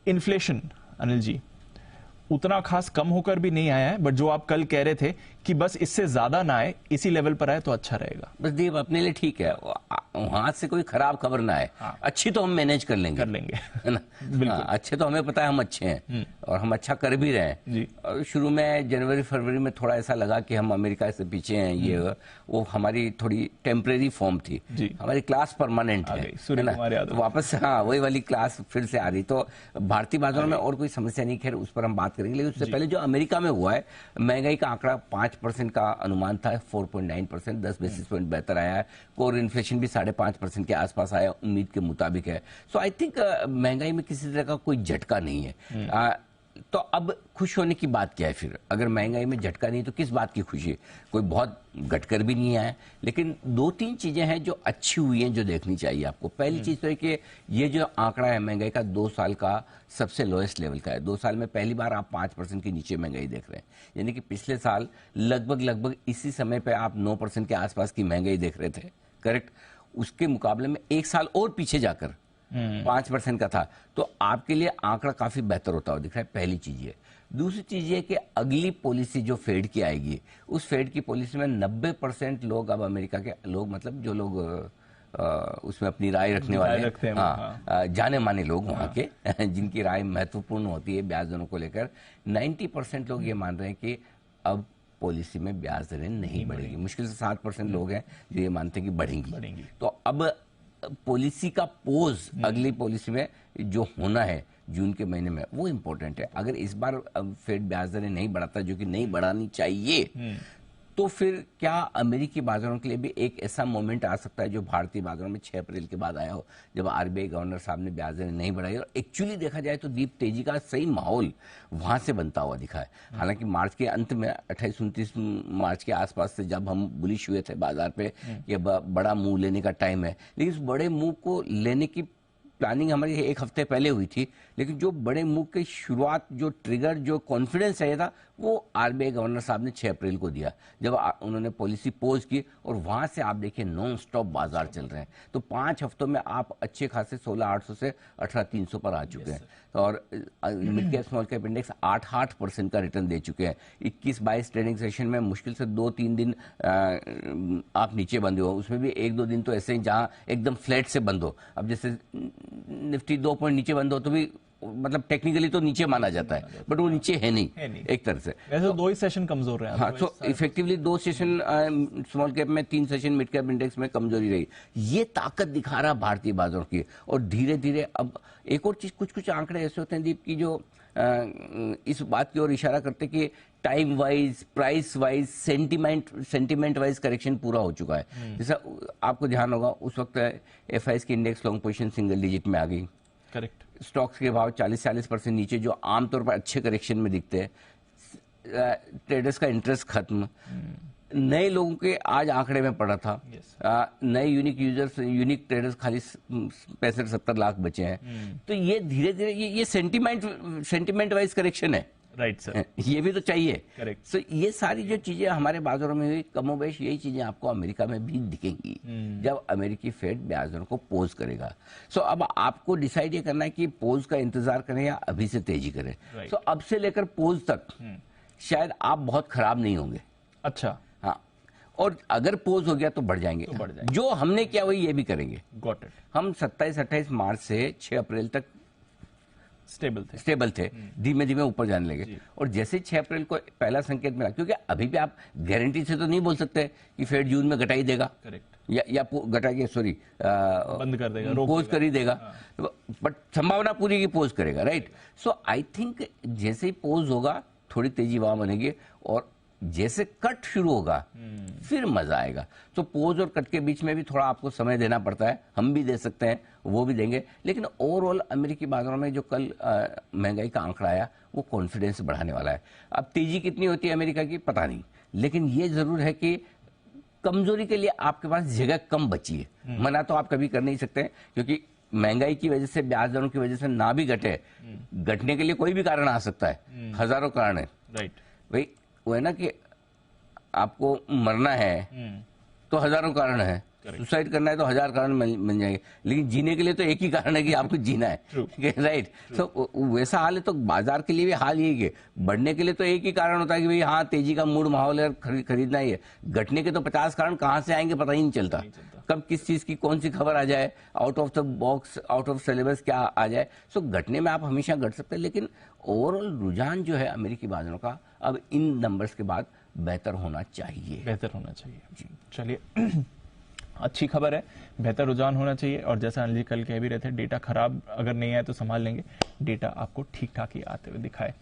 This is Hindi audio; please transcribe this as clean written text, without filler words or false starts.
इन्फ्लेशन अनिल जी उतना खास कम होकर भी नहीं आया है, बट जो आप कल कह रहे थे कि बस इससे ज्यादा ना आए, इसी लेवल पर आए तो अच्छा रहेगा। बस दीप अपने लिए ठीक है, वहां से कोई खराब खबर ना आए। हाँ। अच्छी तो हम मैनेज कर लेंगे है ना। बिल्कुल। हाँ, अच्छे तो हमें पता है हम अच्छे हैं और हम अच्छा कर भी रहे हैं जी। और शुरू में जनवरी फरवरी में थोड़ा ऐसा लगा कि हम अमेरिका से पीछे हैं, ये वो हमारी थोड़ी टेम्परेरी फॉर्म थी। हमारी क्लास परमानेंट है ना, तो वापस हाँ वही वाली क्लास फिर से आ रही। तो भारतीय बाजारों में और कोई समस्या नहीं, खैर उस पर हम बात करेंगे। लेकिन उससे पहले जो अमेरिका में हुआ है, महंगाई का आंकड़ा 5% का अनुमान था, 4.9%, 10 बेसिस पॉइंट बेहतर आया है। कोर इन्फ्लेशन भी 5.5% के आसपास आया, उम्मीद के मुताबिक है। सो आई थिंक महंगाई में किसी तरह का कोई झटका नहीं है। तो अब खुश होने की बात क्या है फिर? अगर महंगाई में झटका नहीं तो किस बात की खुशी है? कोई बहुत घटकर भी नहीं आया, लेकिन 2-3 चीजें हैं जो अच्छी हुई हैं, जो देखनी चाहिए आपको। पहली चीज तो है कि ये जो आंकड़ा है महंगाई का 2 साल का सबसे लोएस्ट लेवल का है। 2 साल में पहली बार आप 5% के नीचे महंगाई देख रहे हैं, यानी कि पिछले साल लगभग इसी समय पे आप 9% के आसपास की महंगाई देख रहे थे, करेक्ट। उसके मुकाबले में 1 साल और पीछे जाकर 5% का था, तो आपके लिए आंकड़ा काफी बेहतर होता हुआ दिख रहा है। पहली चीज है। दूसरी चीज ये कि अगली पॉलिसी जो फेड की आएगी, उस फेड की पॉलिसी में 90% लोग, अब अमेरिका के लोग मतलब जो लोग उसमें अपनी राय रखने वाले हैं, हाँ, जाने माने लोग वहां के जिनकी राय महत्वपूर्ण होती है ब्याज दरों को लेकर, 90% लोग ये मान रहे हैं कि अब पॉलिसी में ब्याज दरें नहीं बढ़ेगी। मुश्किल से 7% लोग हैं जो ये मानते हैं कि बढ़ेंगी। तो अब पॉलिसी का पोज अगली पॉलिसी में जो होना है जून के महीने में, वो इंपॉर्टेंट है। अगर इस बार फेड ब्याज दरें नहीं बढ़ाता, जो कि नहीं बढ़ानी चाहिए, तो फिर क्या अमेरिकी बाजारों के लिए भी एक ऐसा मोमेंट आ सकता है जो भारतीय बाजारों में 6 अप्रैल के बाद आया हो, जब आरबीआई गवर्नर साहब ने ब्याज दरें नहीं बढ़ाई। और एक्चुअली देखा जाए तो दीप तेजी का सही माहौल वहां से बनता हुआ दिखा है। हालांकि मार्च के अंत में 28-29 मार्च के आसपास से जब हम बुलिश हुए थे बाजार पे, ये बड़ा मूव लेने का टाइम है, लेकिन इस बड़े मूव को लेने की प्लानिंग हमारी 1 हफ्ते पहले हुई थी। लेकिन जो बड़े मूव की शुरुआत, जो ट्रिगर, जो कॉन्फिडेंस चाहिए था, वो आरबीआई गवर्नर साहब ने 6 अप्रैल को दिया, जब उन्होंने पॉलिसी पोज की। और वहां से आप देखिए नॉन स्टॉप बाजार चल रहे हैं। तो 5 हफ्तों में आप अच्छे खासे 16,800 से 18,300 पर आ चुके हैं। और mid cap small cap index 8% का रिटर्न दे चुके हैं। 21-22 ट्रेडिंग सेशन में मुश्किल से 2-3 दिन आप नीचे बंद हो, उसमें भी 1-2 दिन तो ऐसे ही जहां एकदम फ्लैट से बंद हो। अब जैसे निफ्टी 2 पॉइंट नीचे बंद हो तो भी मतलब टेक्निकली तो नीचे माना जाता है, बट वो नीचे है नहीं एक तरह से। वैसे तो 2 ही सेशन कमजोर रहे हैं। हाँ, तो इफेक्टिवली 2 सेशन स्मॉल कैप में, 3 सेशन मिड कैप इंडेक्स में कमजोरी रही। ये ताकत दिखा रहा भारतीय बाजारों की। और धीरे धीरे अब एक और चीज, कुछ आंकड़े ऐसे होते हैं दीप की जो इस बात की ओर इशारा करते कि time wise, price wise, sentiment wise correction पूरा हो चुका है। जैसा आपको ध्यान होगा, उस वक्त एफआईएस की index long position single digit में आ गई, करेक्ट। स्टॉक्स के भाव 40-40% नीचे, जो आमतौर पर अच्छे करेक्शन में दिखते हैं। ट्रेडर्स का इंटरेस्ट खत्म, नए लोगों के आज आंकड़े में पड़ा था। नए यूनिक यूजर्स, यूनिक ट्रेडर्स खाली 65-70 लाख बचे हैं। तो ये धीरे धीरे ये सेंटिमेंट वाइज करेक्शन है, राइट सर, ये भी तो चाहिए। करेक्ट। सो ये सारी जो चीजें हमारे बाजारों में हुई, कमोबेश यही चीजें आपको अमेरिका में भी दिखेंगी जब अमेरिकी फेड ब्याज दरों को पोज करेगा। सो अब आपको डिसाइड ये करना है कि पोज का इंतजार करें या अभी से तेजी करें। सो अब से लेकर पोज तक शायद आप बहुत खराब नहीं होंगे। अच्छा, हाँ, और अगर पोज हो गया तो बढ़ जाएंगे, जो हमने किया वही ये भी करेंगे। Got it. हम 27-28 मार्च से 6 अप्रैल तक स्टेबल थे, धीमे धीमे ऊपर जाने लगे। और जैसे 6 अप्रैल को पहला संकेत मिला, क्योंकि अभी भी आप गारंटी से तो नहीं बोल सकते कि फेड जून में घटाई देगा, करेक्ट, या घटाइए, सॉरी, बंद कर देगा, पोज कर ही देगा, बट संभावना पूरी की पोज करेगा, राइट। सो आई थिंक जैसे ही पोज होगा थोड़ी तेजी वहां बनेगी, और जैसे कट शुरू होगा फिर मजा आएगा। तो पोज और कट के बीच में भी थोड़ा आपको समय देना पड़ता है, हम भी दे सकते हैं, वो भी देंगे। लेकिन ओवरऑल अमेरिकी बाजारों में जो कल महंगाई का आंकड़ा आया, वो कॉन्फिडेंस बढ़ाने वाला है। अब तेजी कितनी होती है अमेरिका की पता नहीं, लेकिन ये जरूर है कि कमजोरी के लिए आपके पास जगह कम बची है। मना तो आप कभी कर नहीं सकते, क्योंकि महंगाई की वजह से, ब्याज दरों की वजह से ना भी घटे, घटने के लिए कोई भी कारण आ सकता है, हजारों कारण है, राइट। भाई वो है ना कि आपको मरना है तो हजारों कारण है, सुसाइड करना है तो 1000 कारण मिल जाएंगे, लेकिन जीने के लिए तो एक ही कारण है कि आपको जीना है, राइट। तो वैसा हाल है, तो बाजार के लिए भी हाल यही है। बढ़ने के लिए तो एक ही कारण होता है कि भाई हाँ तेजी का मूड माहौल है, खरीदना ही है। घटने के तो 50 कारण कहाँ से आएंगे पता ही नहीं चलता, कब किस चीज की कौन सी खबर आ जाए, out of the box, out of syllabus क्या आ जाए। सो घटने में आप हमेशा घट सकते हैं, लेकिन ओवरऑल रुझान जो है अमेरिकी बाजारों का अब इन नंबर्स के बाद बेहतर होना चाहिए, बेहतर होना चाहिए। चलिए अच्छी खबर है, बेहतर रुझान होना चाहिए। और जैसा अनिल जी कल कह भी रहे थे, डेटा खराब अगर नहीं आए तो संभाल लेंगे, डेटा आपको ठीक ठाक ही आते हुए दिखाए।